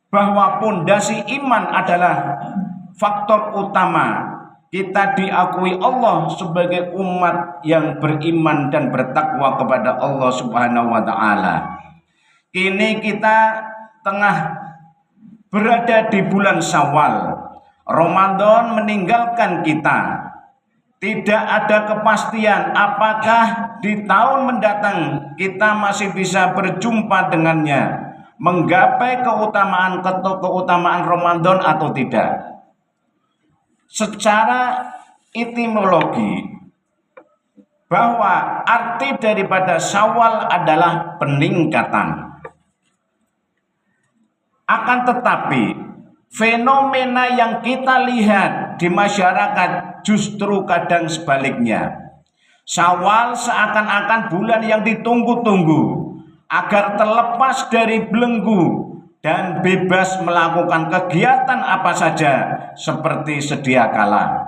bahwa pondasi iman adalah faktor utama kita diakui Allah sebagai umat yang beriman dan bertakwa kepada Allah Subhanahu wa taala. Kini kita tengah berada di bulan Syawal. Ramadan meninggalkan kita. Tidak ada kepastian apakah di tahun mendatang kita masih bisa berjumpa dengannya, menggapai keutamaan Ramadan atau tidak. Secara etimologi, bahwa arti daripada Syawal adalah peningkatan. Akan tetapi fenomena yang kita lihat di masyarakat justru kadang sebaliknya. Syawal seakan-akan bulan yang ditunggu-tunggu agar terlepas dari belenggu dan bebas melakukan kegiatan apa saja seperti sedia kala.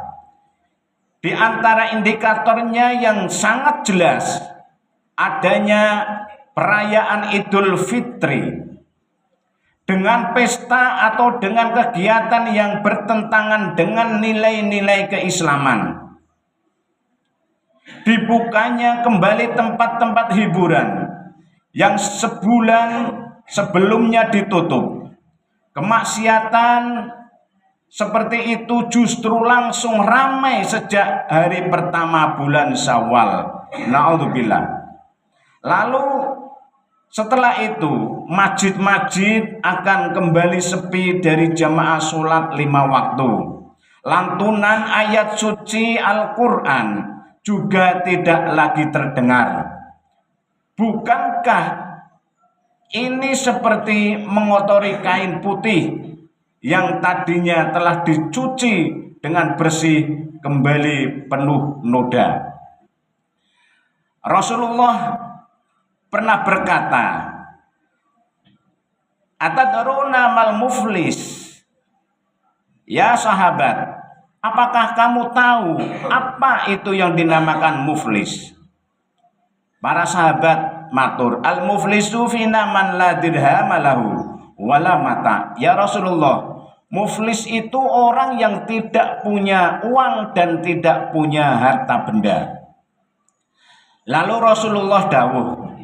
Di antara indikatornya yang sangat jelas adanya perayaan Idul Fitri dengan pesta atau dengan kegiatan yang bertentangan dengan nilai-nilai keislaman. Dibukanya kembali tempat-tempat hiburan yang sebulan sebelumnya ditutup. Kemaksiatan seperti itu justru langsung ramai sejak hari pertama bulan Syawal. Na'udzubillah. Lalu setelah itu masjid-masjid akan kembali sepi dari jamaah sholat 5 waktu. Lantunan ayat suci Al-Quran juga tidak lagi terdengar. Bukankah ini seperti mengotori kain putih yang tadinya telah dicuci dengan bersih kembali penuh noda? Rasulullah pernah berkata, "Atadruna mal muflis?" Ya sahabat, apakah kamu tahu apa itu yang dinamakan muflis? Para sahabat matur, "Al-muflisu fina man la dirham lahu wala mata." Ya Rasulullah, muflis itu orang yang tidak punya uang dan tidak punya harta benda. Lalu Rasulullah dawuh,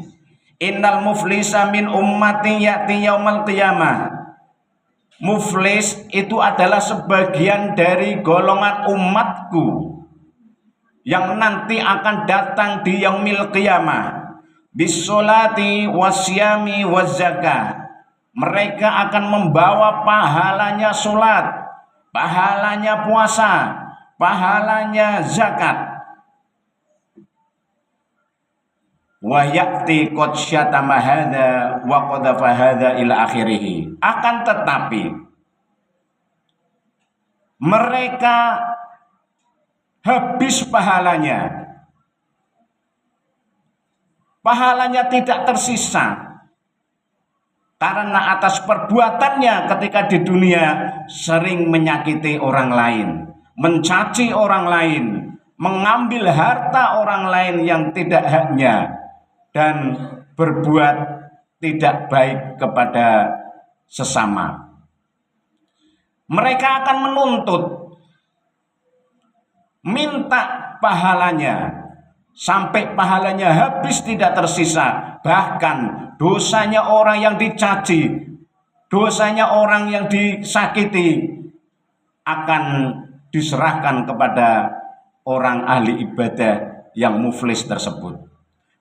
"Innal muflisa min ummatin ya'ti yaumal qiyamah." Muflis itu adalah sebagian dari golongan umatku yang nanti akan datang di yaumil qiyamah bisolati wasyami wazakah. Mereka akan membawa pahalanya sholat, pahalanya puasa, pahalanya zakat. Wa ya'ti qad syatama hadza wa qadhafa hadza ila akhirih. Akan tetapi mereka habis pahalanya. Pahalanya tidak tersisa karena atas perbuatannya ketika di dunia sering menyakiti orang lain, mencaci orang lain, mengambil harta orang lain yang tidak haknya, dan berbuat tidak baik kepada sesama. Mereka akan menuntut, minta pahalanya, sampai pahalanya habis tidak tersisa. Bahkan dosanya orang yang dicaci, dosanya orang yang disakiti akan diserahkan kepada orang ahli ibadah yang muflis tersebut.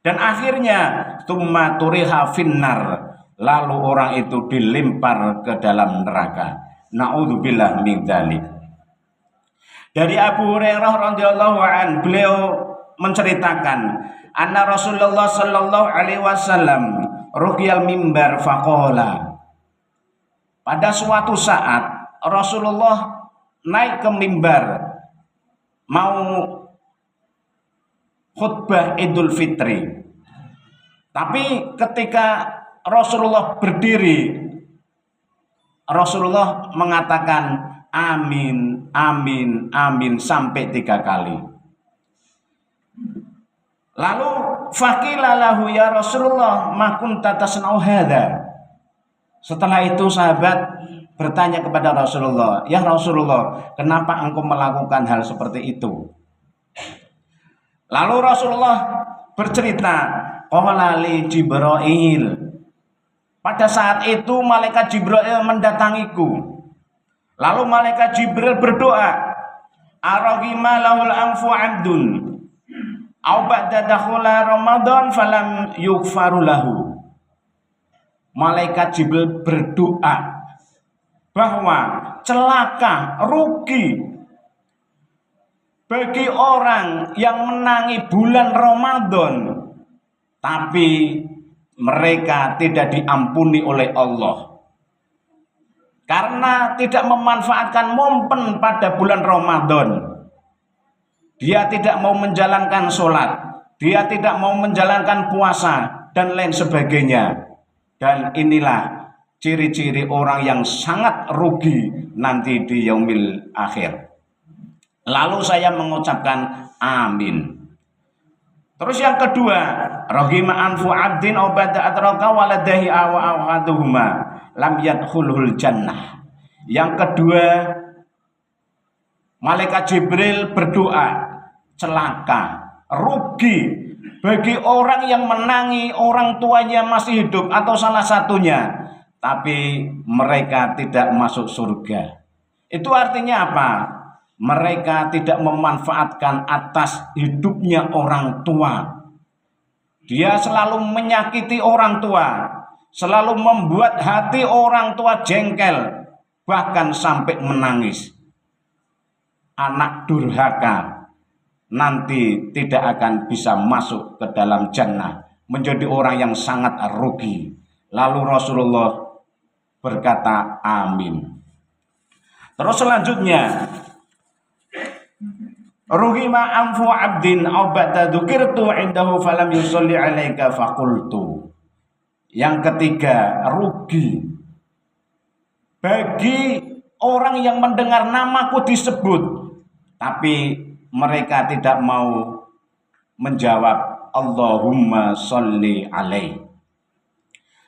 Dan akhirnya tsumma turiha finnar, lalu orang itu dilempar ke dalam neraka. Naudzubillah min dzalik. Dari Abu Hurairah radhiyallahu an, beliau menceritakan, anna Rasulullah sallallahu alaihi wasallam ruqyal mimbar faqala. Pada suatu saat Rasulullah naik ke mimbar mau khutbah Idul Fitri. Tapi ketika Rasulullah berdiri, Rasulullah mengatakan amin, amin, amin sampai 3 kali. Lalu faqila lahu ya Rasulullah ma kunta tasna'u hadza. Setelah itu sahabat bertanya kepada Rasulullah, "Ya Rasulullah, kenapa engkau melakukan hal seperti itu?" Lalu Rasulullah bercerita, "Qala li Jibril." Pada saat itu malaikat Jibril mendatangiku. Lalu malaikat Jibril berdoa, "Araghima lahul anfu 'abdun aw ba'da dakhula Ramadan falam yughfaru lahu." Malaikat Jibril berdoa bahwa celaka, rugi bagi orang yang menangi bulan Ramadan tapi mereka tidak diampuni oleh Allah karena tidak memanfaatkan momen pada bulan Ramadan. Dia tidak mau menjalankan sholat, dia tidak mau menjalankan puasa dan lain sebagainya. Dan inilah ciri-ciri orang yang sangat rugi nanti di yaumil akhir. Lalu saya mengucapkan amin. Terus yang kedua, rahima anfu abdin obada atraka waladahi awa awaduhuma lam yadkhulul jannah. Yang kedua, malaikat Jibril berdoa, celaka, rugi bagi orang yang menangi orang tuanya masih hidup atau salah satunya, tapi mereka tidak masuk surga. Itu artinya apa? Mereka tidak memanfaatkan atas hidupnya orang tua. Dia selalu menyakiti orang tua, selalu membuat hati orang tua jengkel, bahkan sampai menangis. Anak durhaka nanti tidak akan bisa masuk ke dalam jannah, menjadi orang yang sangat rugi. Lalu Rasulullah berkata amin. Terus selanjutnya, ruhima anfu abdin abada dzukirtu indahu falam yusolli alaika faqultu. Yang ketiga, rugi bagi orang yang mendengar namaku disebut tapi mereka tidak mau menjawab Allahumma sholli alaih.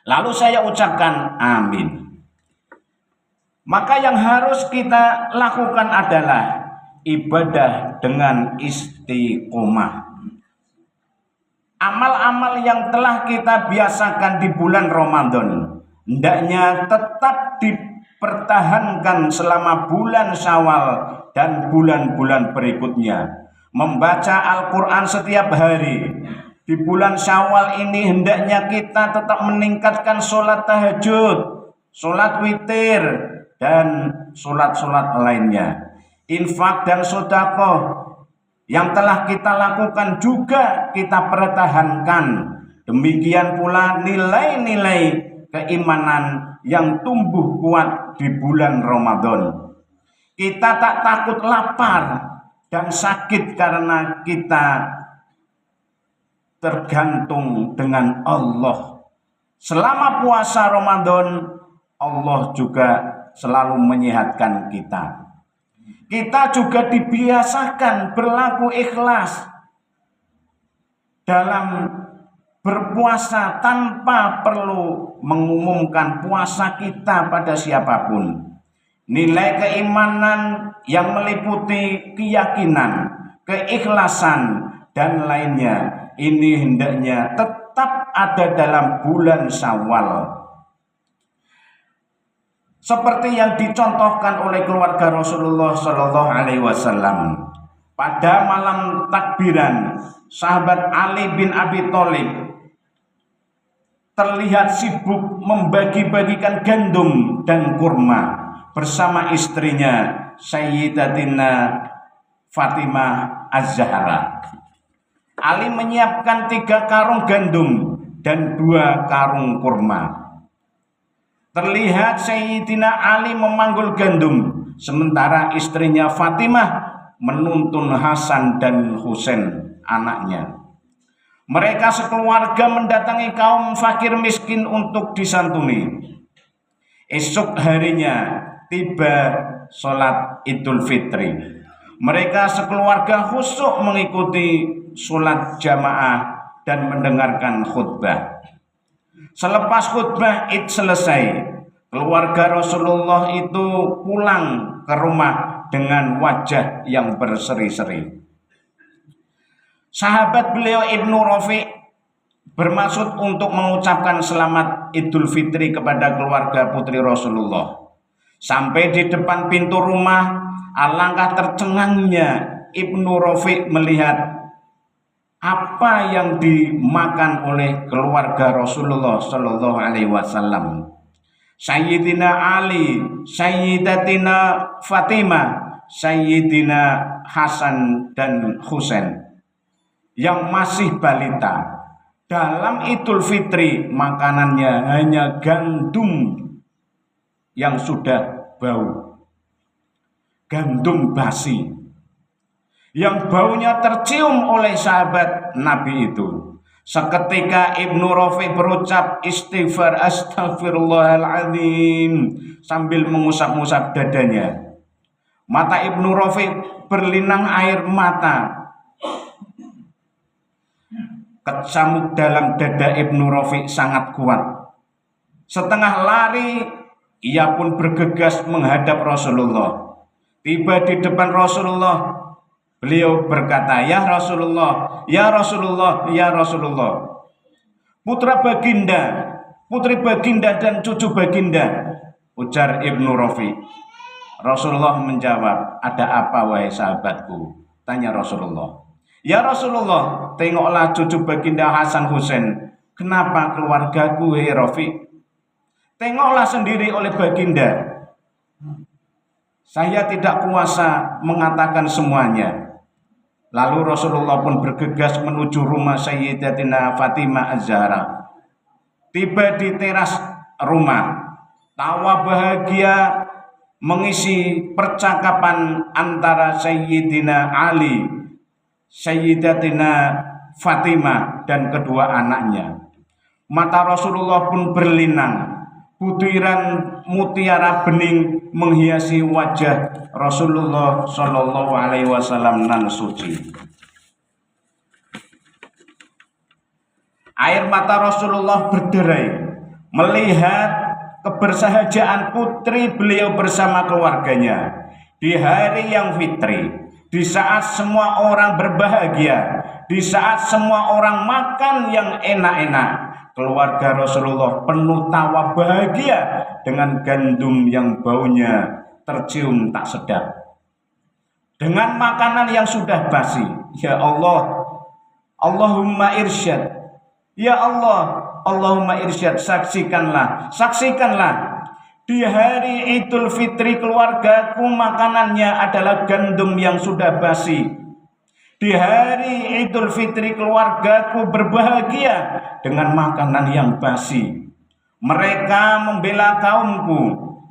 Lalu saya ucapkan amin. Maka yang harus kita lakukan adalah ibadah dengan istiqomah. Amal-amal yang telah kita biasakan di bulan Ramadan hendaknya tetap dipertahankan selama bulan Syawal dan bulan-bulan berikutnya. Membaca Al-Quran setiap hari. Di bulan Syawal ini hendaknya kita tetap meningkatkan sholat tahajud, sholat witir, dan sholat-sholat lainnya. Infak dan sedekah yang telah kita lakukan juga kita pertahankan. Demikian pula nilai-nilai keimanan yang tumbuh kuat di bulan Ramadan. Kita tak takut lapar dan sakit karena kita tergantung dengan Allah. Selama puasa Ramadan, Allah juga selalu menyehatkan kita. Kita juga dibiasakan berlaku ikhlas dalam berpuasa tanpa perlu mengumumkan puasa kita pada siapapun. Nilai keimanan yang meliputi keyakinan, keikhlasan, dan lainnya ini hendaknya tetap ada dalam bulan Syawal. Seperti yang dicontohkan oleh keluarga Rasulullah Shallallahu Alaihi Wasallam pada malam takbiran, sahabat Ali bin Abi Thalib terlihat sibuk membagi-bagikan gandum dan kurma bersama istrinya Sayyidatina Fatimah Az-Zahra. Ali menyiapkan 3 karung gandum dan 2 karung kurma. Terlihat Sayyidina Ali memanggul gandum, sementara istrinya Fatimah menuntun Hasan dan Husain anaknya. Mereka sekeluarga mendatangi kaum fakir miskin untuk disantuni. Esok harinya tiba sholat Idul Fitri. Mereka sekeluarga khusyuk mengikuti sholat jamaah dan mendengarkan khutbah. Selepas khutbah Id selesai, Keluarga Rasulullah itu pulang ke rumah dengan wajah yang berseri-seri. Sahabat beliau Ibnu Rafi' bermaksud untuk mengucapkan selamat Idul Fitri kepada keluarga putri Rasulullah. Sampai di depan pintu rumah, alangkah tercengangnya Ibnu Rafi' melihat apa yang dimakan oleh keluarga Rasulullah Shallallahu Alaihi Wasallam. Sayyidina Ali, Sayyidatina Fatimah, Sayyidina Hasan dan Husain yang masih balita. Dalam Idul Fitri makanannya hanya gandum yang sudah bau, gandum basi yang baunya tercium oleh sahabat Nabi itu. Seketika Ibnu Rafi' berucap istighfar, astagfirullahaladzim, sambil mengusap-ngusap dadanya. Mata Ibnu Rafi' berlinang air mata. Kecamuk dalam dada Ibnu Rafi' sangat kuat. Setengah lari, ia pun bergegas menghadap Rasulullah. Tiba di depan Rasulullah, beliau berkata, "Ya Rasulullah, ya Rasulullah, ya Rasulullah. Putra baginda, putri baginda dan cucu baginda," ujar Ibnu Rafi'. Rasulullah menjawab, "Ada apa wahai sahabatku?" tanya Rasulullah. "Ya Rasulullah, tengoklah cucu baginda Hasan Husain. Kenapa keluargaku, wahai Rafi'? Tengoklah sendiri oleh baginda. Saya tidak kuasa mengatakan semuanya." Lalu Rasulullah pun bergegas menuju rumah Sayyidatina Fatimah Az-Zahra. Tiba di teras rumah, tawa bahagia mengisi percakapan antara Sayyidina Ali, Sayyidatina Fatimah dan kedua anaknya. Mata Rasulullah pun berlinang. Butiran mutiara bening menghiasi wajah Rasulullah Shallallahu Alaihi Wasallam nan suci. Air mata Rasulullah berderai melihat kebersahajaan putri beliau bersama keluarganya di hari yang fitri, di saat semua orang berbahagia, di saat semua orang makan yang enak-enak. Keluarga Rasulullah penuh tawa bahagia dengan gandum yang baunya tercium tak sedap, dengan makanan yang sudah basi. Ya Allah, Allahumma irsyad. Ya Allah, Allahumma irsyad. Saksikanlah, saksikanlah. Di hari Idul Fitri keluargaku makanannya adalah gandum yang sudah basi. Di hari Idul Fitri keluargaku berbahagia dengan makanan yang basi. Mereka membela kaumku,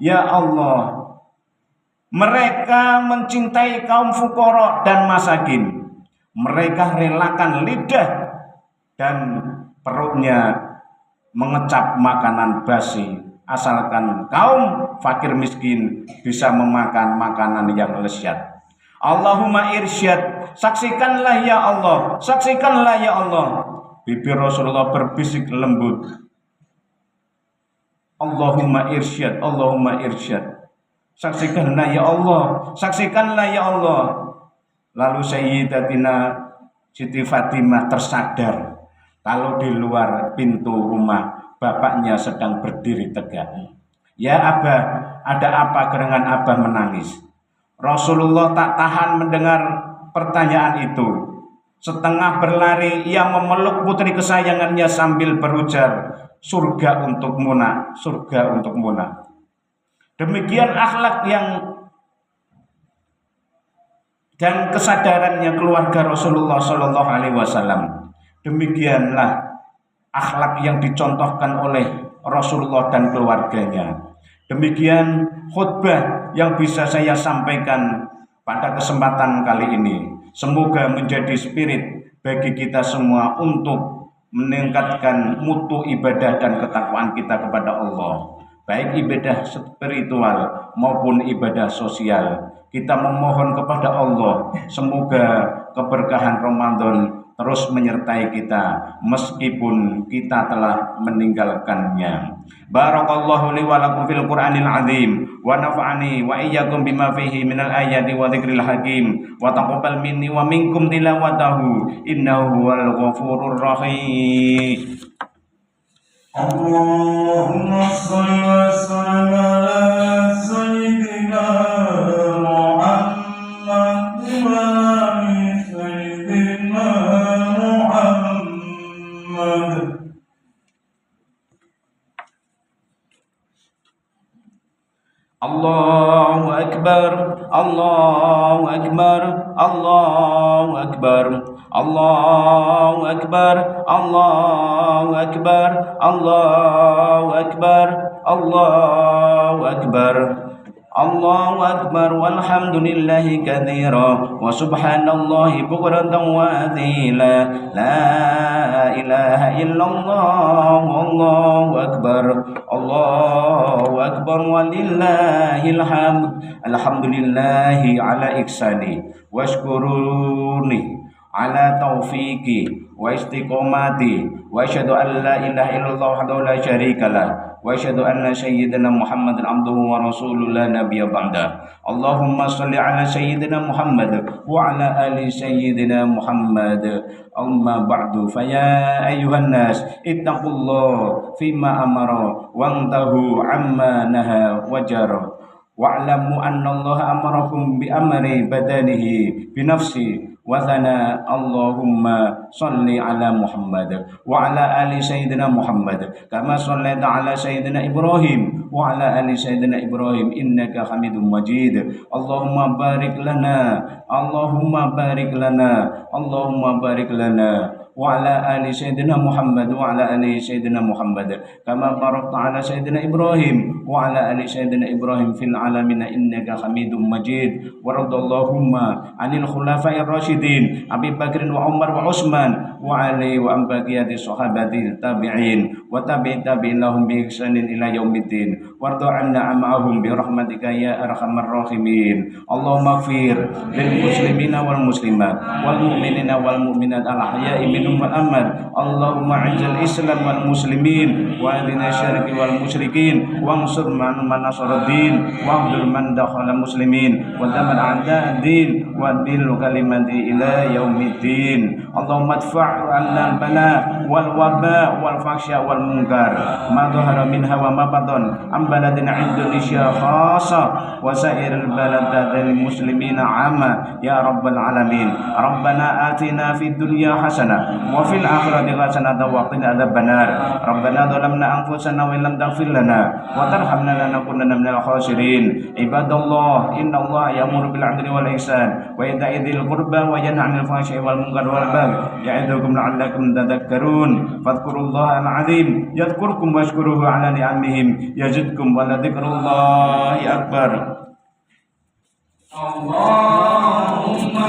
ya Allah. Mereka mencintai kaum fuqara dan masakin. Mereka relakan lidah dan perutnya mengecap makanan basi, asalkan kaum fakir miskin bisa memakan makanan yang lezat. Allahumma irsyad. Saksikanlah ya Allah, saksikanlah ya Allah. Bibir Rasulullah berbisik lembut, Allahumma irsyad, Allahumma irsyad. Saksikanlah ya Allah, saksikanlah ya Allah. Lalu Sayyidatina Siti Fatimah tersadar kalau di luar pintu rumah bapaknya sedang berdiri tegak. Ya Abah, ada apa gerangan Abah menangis? Rasulullah tak tahan mendengar pertanyaan itu. Setengah berlari ia memeluk putri kesayangannya sambil berujar, surga untuk Muna, surga untuk Muna. Demikian akhlak yang dan kesadarannya keluarga Rasulullah Shallallahu Alaihi Wasallam. Demikianlah akhlak yang dicontohkan oleh Rasulullah dan keluarganya. Demikian khutbah yang bisa saya sampaikan pada kesempatan kali ini. Semoga menjadi spirit bagi kita semua untuk meningkatkan mutu ibadah dan ketakwaan kita kepada Allah. Baik ibadah spiritual maupun ibadah sosial. Kita memohon kepada Allah, semoga keberkahan Ramadan terus menyertai kita meskipun kita telah meninggalkannya. Barakallahu li wa lakum fil Qur'anil azim wa nafa'ani wa iyyakum bima fihi minal ayati wa dzikril hakim wa taqabbal minni wa minkum tilawatahu innahu huwal ghafurur rahim. Allahumma shalli wa sallim ala sayyidina Muhammad wa ali sayyidina Muhammad. Allahu akbar, Allahu akbar, Allahu akbar, Allahu akbar, Allahu akbar, Allahu akbar, Allahu akbar. Allahu akbar walhamdulillahi katsira wa subhanallahi bukratan wa asila. La ilaha illallah wallahu akbar. Allahu akbar walillahil hamd. Alhamdulillahi ala ihsani washkuruni ala taufiqi wa istiqomati wa asyhadu an la ilaha illallah wahdahu la syarikalah wa asyhadu anna sayyidina Muhammadan abduhu wa rasuluhu la nabiyya ba'da. Allahumma shalli ala sayyidina Muhammad wa ala ali sayyidina Muhammad. Amma ba'du, fa ya ayyuhan nas ittaqullaha fima amara wantahu amma naha wajara wa'lamu anna Allah amarakum bi amri badanihi bi nafsi wa thana. Allahumma salli ala Muhammad wa ala ali sayyidina Muhammad kama sallaita ala sayyidina Ibrahim wa ala ali sayyidina Ibrahim innaka Hamidum Majid. Allahumma barik lana, Allahumma barik lana, Allahumma barik lana wa ala ali sayyidina Muhammad wa ala ali sayyidina Muhammad kama barakta ala sayyidina Ibrahim wa ala ali sayyidina Ibrahim fil alamin innaka Hamidum Majid. Wa radallahumma anil khulafa'ir rasyidin Abi Bakrin wa Umar wa Utsman wa Ali wa ambaqiyati sahabati tabi'in wa tabi'in tabi'in lahum bi ihsanin ila yaumiddin warda 'anna ma'ahum bi rahmatika ya arhamar rahimin. Allahumma ighfir lil muslimina wal muslimat wal mu'minina wal mu'minat al ahya'i minhum wal amwat. Allahumma 'izzil islam wal muslimin wa adina syirki wal musyrikin wansur man nasaraddin wa ahdur man dakhala muslimin wa damal a'da' din wa bil kalimati ila yaumiddin. Allahumma adfa' 'anna al-bala wal waba wal fahsya wal munkar ma dhahara minha wa ma batan am baladina Indonesia khassa wa sairil baladil muslimina 'amma ya rabbal alamin. Rabbana atina fid dunya hasanah wa fil akhirati hasanah wa qina adzabannar. Rabbana dhalamna anfusana wa lam taghfir lana wa tarhamna lanakunanna minal khasirin. Ibadallah innallaha ya'muru bil 'adli wal ihsan wa ita'i dzil qurba wa yanha 'anil fahsya'i wal munkari wal baghi ya'idukum la'allakum tadhakkarun. Fadhkurullaha al-'azim yadhkurkum washkuruhu 'ala ni'amihim yazidkum wa la dzikrullahi akbar. Allahumma